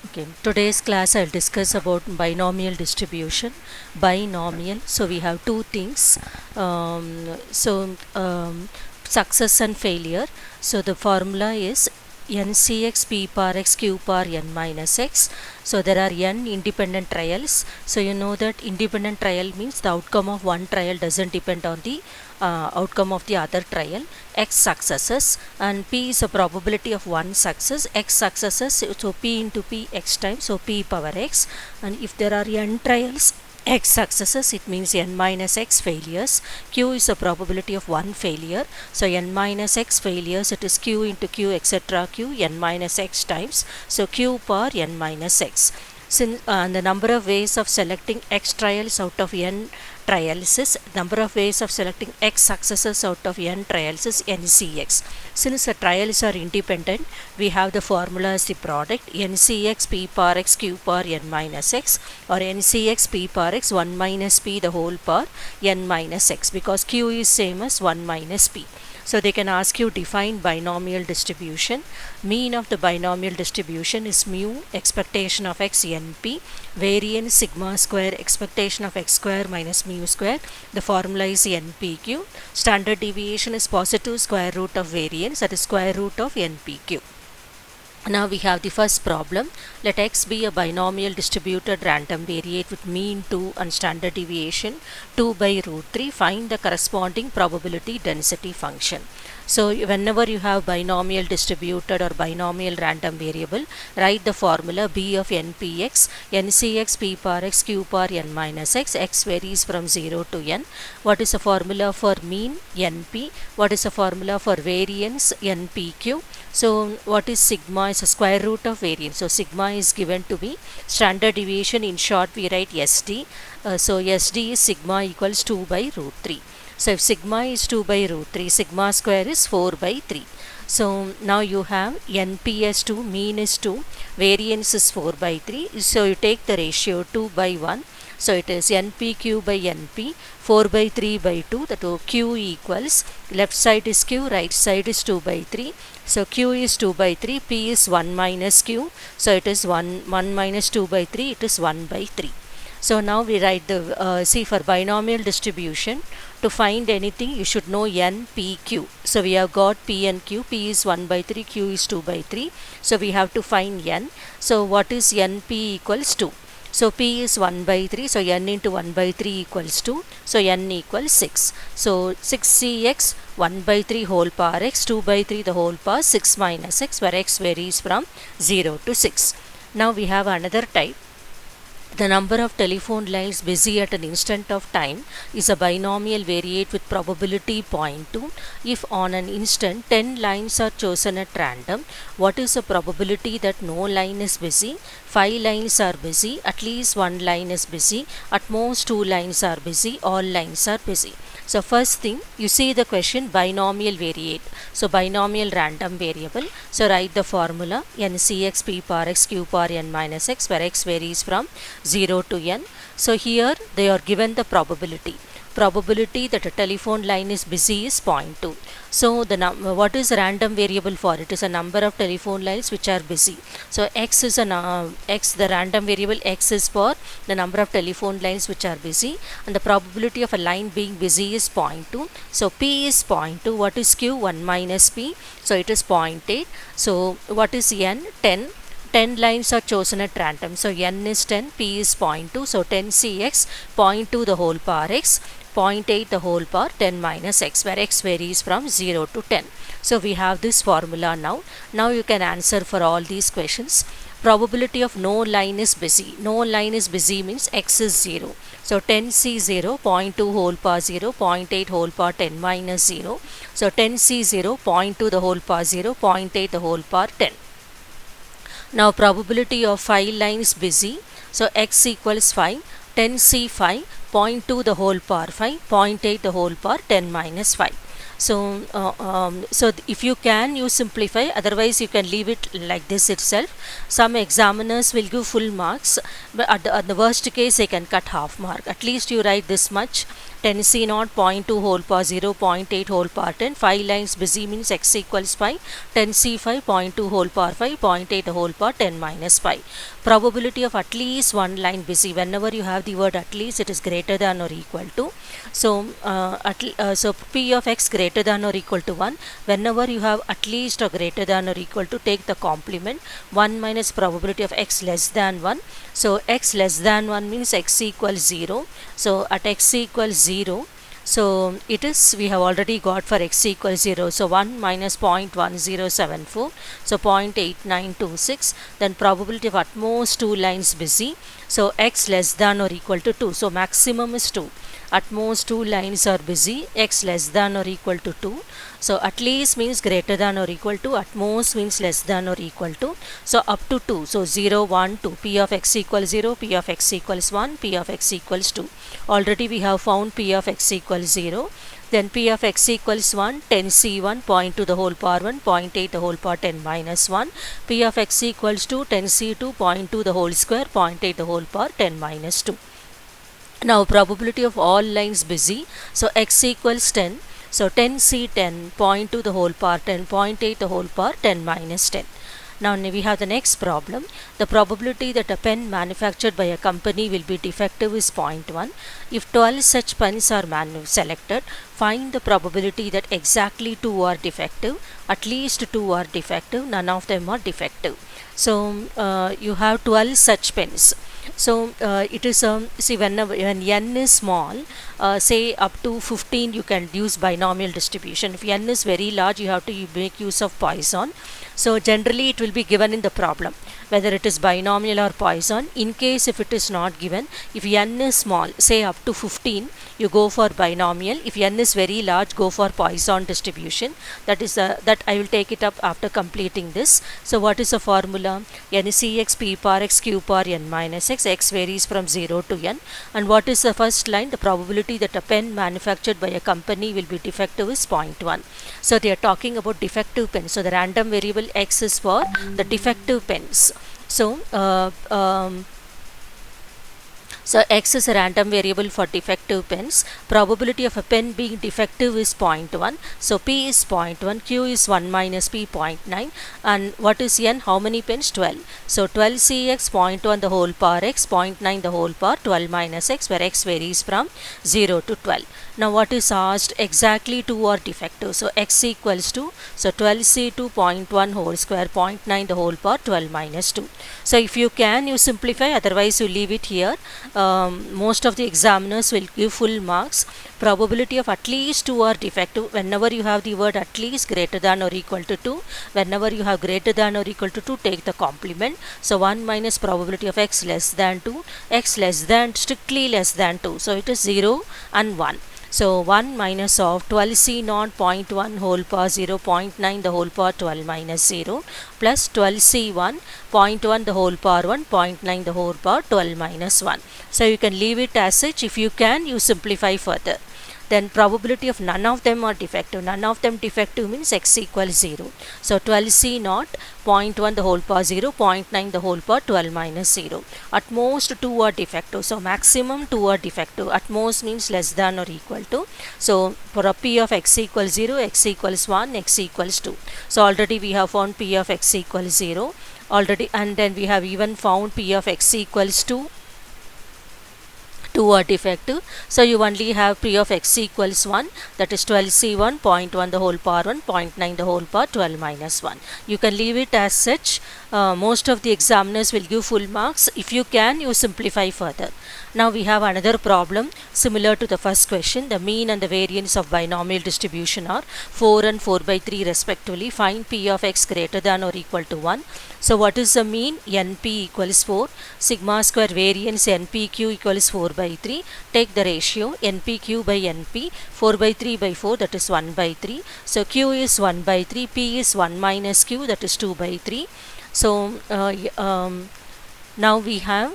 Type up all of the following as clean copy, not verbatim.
Okay, today's class I'll discuss about binomial distribution. Binomial, so we have two things. Success and failure. So the formula is NCX P par X Q par N minus X. So there are N independent trials. So you know that independent trial means the outcome of one trial doesn't depend on the outcome of the other trial. X successes, and P is a probability of one success. X successes, so P into P X times, so P power X. And if there are N trials, X successes, it means N minus X failures. Q is a probability of one failure, so N minus X failures, it is Q into Q etc. Q N minus X times, so Q par N minus X. Since the number of ways of selecting X trials out of N trials is number of ways of selecting X successes out of N trials is NCX. Since the trials are independent, we have the formula as the product NCX P par X Q par N minus X, or NCX P par X 1 minus P the whole par N minus X, because Q is same as 1 minus P. So they can ask you define binomial distribution. Mean of the binomial distribution is mu expectation of x np, variance sigma square expectation of x square minus mu square. The formula is npq. Standard deviation is positive square root of variance, that is square root of npq. Now we have the first problem. Let x be a binomial distributed random variate with mean 2 and standard deviation 2 by root 3. Find the corresponding probability density function. So whenever you have binomial distributed or binomial random variable, write the formula B of npx, ncx p par x q par n minus x. X varies from 0 to n. What is the formula for mean? Np. What is the formula for variance? Npq. So what is sigma? Is a square root of variance. So sigma is given to be standard deviation. In short, we write SD. So SD is sigma equals 2 by root 3. So if sigma is 2 by root 3, sigma square is 4 by 3. So now you have NP as 2, mean is 2, variance is 4 by 3. So you take the ratio 2 by 1. So it is NPQ by NP, 4 by 3 by 2, that is Q equals, left side is Q, right side is 2 by 3. So Q is 2 by 3, P is 1 minus Q. So it is 1 minus 2 by 3, it is 1 by 3. So now we write the, see for binomial distribution, to find anything you should know N, P, Q. So we have got P and Q. P is 1 by 3, Q is 2 by 3. So we have to find N. So what is NP equals 2? So P is 1 by 3, so N into 1 by 3 equals 2. So N equals 6. So 6Cx 1 by 3 whole power x, 2 by 3 the whole power 6 minus x, where x varies from 0 to 6. Now we have another type. The number of telephone lines busy at an instant of time is a binomial variate with probability 0.2. If on an instant 10 lines are chosen at random, what is the probability that no line is busy? 5 lines are busy, at least 1 line is busy, at most 2 lines are busy, all lines are busy. So first thing, you see the question binomial variate. So binomial random variable. So write the formula NCX P par X Q par N minus X, where X varies from 0 to N. So here they are given the probability. Probability that a telephone line is busy is 0.2. So the what is random variable for? It is a number of telephone lines which are busy. So X is X, the random variable X is for the number of telephone lines which are busy, and the probability of a line being busy is 0.2. So P is 0.2. What is Q? 1 minus P. So it is 0.8. So what is N? 10. 10 lines are chosen at random. So N is 10, P is 0.2. So 10Cx 0.2 the whole power x, 0.8 the whole power 10 minus x, where x varies from 0 to 10. So we have this formula now. Now you can answer for all these questions. Probability of no line is busy. No line is busy means x is 0. So 10C0, 0.2 whole power 0, 0.8 whole power 10 minus 0. So 10C0, 0.2 the whole power 0, 0.8 the whole power 10. Now probability of 5 lines busy. So x equals 5. 10C5, 0.2 the whole power 5, 0.8 the whole power 10 minus 5. So if you can, you simplify, otherwise you can leave it like this itself. Some examiners will give full marks, but at the worst case they can cut half mark. At least you write this much 10C naught 0.2 whole power 0, 0.8 whole power 10. 5 lines busy means x equals 5. 10C5 0.2 whole power 5, 0.8 whole power 10 minus 5. Probability of at least one line busy. Whenever you have the word at least, it is greater than or equal to. So, so P of x greater than or equal to 1. Whenever you have at least or greater than or equal to, take the complement. 1 minus probability of x less than 1. So x less than 1 means x equals 0. So at x equals 0, so it is, we have already got for x equals 0. So 1 minus 0.1074, so 0.8926. Then probability of at most 2 lines busy. So x less than or equal to 2. So maximum is 2. At most 2 lines are busy. X less than or equal to 2. So at least means greater than or equal to, at most means less than or equal to. So up to 2. So 0, 1, 2. P of x equals 0, P of x equals 1, P of x equals 2. Already we have found P of x equals 0. Then P of x equals 1, 10C1, 0.2 the whole power 1, 0.8 the whole power 10 minus 1. P of x equals 2, 10C2, 0.2 the whole square, 0.8 the whole power 10 minus 2. Now probability of all lines busy. So x equals 10. So 10C10, 0.2 the whole power 10, 0.8 the whole power 10 minus 10. Now we have the next problem. The probability that a pen manufactured by a company will be defective is 0.1. If 12 such pens are selected, find the probability that exactly 2 are defective, at least 2 are defective, none of them are defective. So you have 12 such pens. So it is see, when n is small, say up to 15, you can use binomial distribution. If n is very large, you have to make use of Poisson. So generally it will be given in the problem whether it is binomial or Poisson. In case if it is not given, if n is small, say up to 15, you go for binomial. If n is very large, go for Poisson distribution. That is that I will take it up after completing this. So what is the formula? N is Cx p power x q power n minus x. X varies from 0 to n. And what is the first line? The probability that a pen manufactured by a company will be defective is 0.1. So they are talking about defective pens. So the random variable x is for the defective pens. So so x is a random variable for defective pens. Probability of a pen being defective is 0.1. So p is 0.1, q is 1 minus p, 0.9. And what is n? How many pens? 12. So 12cx, 0.1 the whole power x, 0.9 the whole power 12 minus x, where x varies from 0 to 12. Now what is asked? Exactly 2 are defective. So x equals to, so 12c2, 0.1 whole square, 0.9 the whole power 12 minus 2. So if you can, you simplify, otherwise you leave it here. Most of the examiners will give full marks. Probability of at least 2 are defective. Whenever you have the word at least greater than or equal to 2, whenever you have greater than or equal to 2, take the complement. So 1 minus probability of x less than 2, x less than, strictly less than 2. So it is 0 and 1. So 1 minus of 12c naught 0.1 whole power 0, 0.9 the whole power 12 minus 0, plus 12c1 0.1 the whole power 1, 0.9 the whole power 12 minus 1. So you can leave it as such. If you can, you simplify further. Then probability of none of them are defective. None of them defective means x equals 0. So 12c naught 0.1 the whole power 0, 0.9 the whole power 12 minus 0. At most 2 are defective. So maximum 2 are defective. At most means less than or equal to. So for a p of x equals 0, x equals 1, x equals 2. So already we have found p of x equals 0 already, and then we have even found p of x equals 2. 2 are defective. So you only have p of x equals 1, that is 12c1 0.1 the whole power 1, 0.9 the whole power 12 minus 1. You can leave it as such. Most of the examiners will give full marks. If you can, you simplify further. Now we have another problem similar to the first question. The mean and the variance of binomial distribution are 4 and 4 by 3 respectively. Find p of x greater than or equal to 1. So what is the mean? Np equals 4. Sigma square variance npq equals 4 by 3. Take the ratio npq by np. 4 by 3 by 4, that is 1 by 3. So q is 1 by 3. P is 1 minus q, that is 2 by 3. So now we have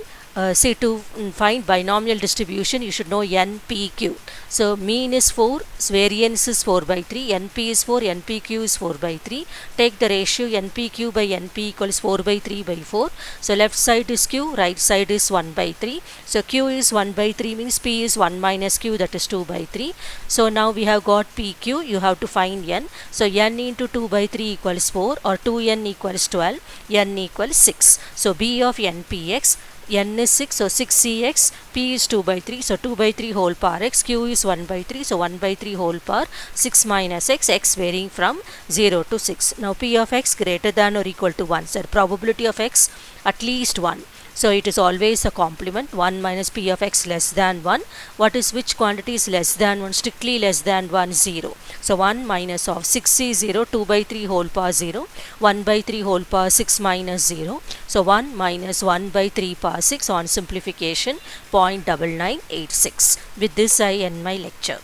say to find binomial distribution, you should know NPQ. So mean is 4, variance is 4 by 3, NP is 4, NPQ is 4 by 3. Take the ratio NPQ by NP equals 4 by 3 by 4. So left side is Q, right side is 1 by 3. So Q is 1 by 3 means P is 1 minus Q, that is 2 by 3. So now we have got PQ, you have to find N. So N into 2 by 3 equals 4 or 2N equals 12, N equals 6. So B of NPX, N is 6, so 6Cx, P is 2 by 3, so 2 by 3 whole power x, Q is 1 by 3, so 1 by 3 whole power 6 minus x, x varying from 0 to 6. Now P of x greater than or equal to 1, so probability of x at least 1. So it is always a complement, 1 minus P of x less than 1. What is which quantity is less than 1? Strictly less than 1, 0. So 1 minus of 6 is 0, 2 by 3 whole power 0, 1 by 3 whole power 6 minus 0. So 1 minus 1 by 3 power 6 on simplification 0.9986. With this I end my lecture.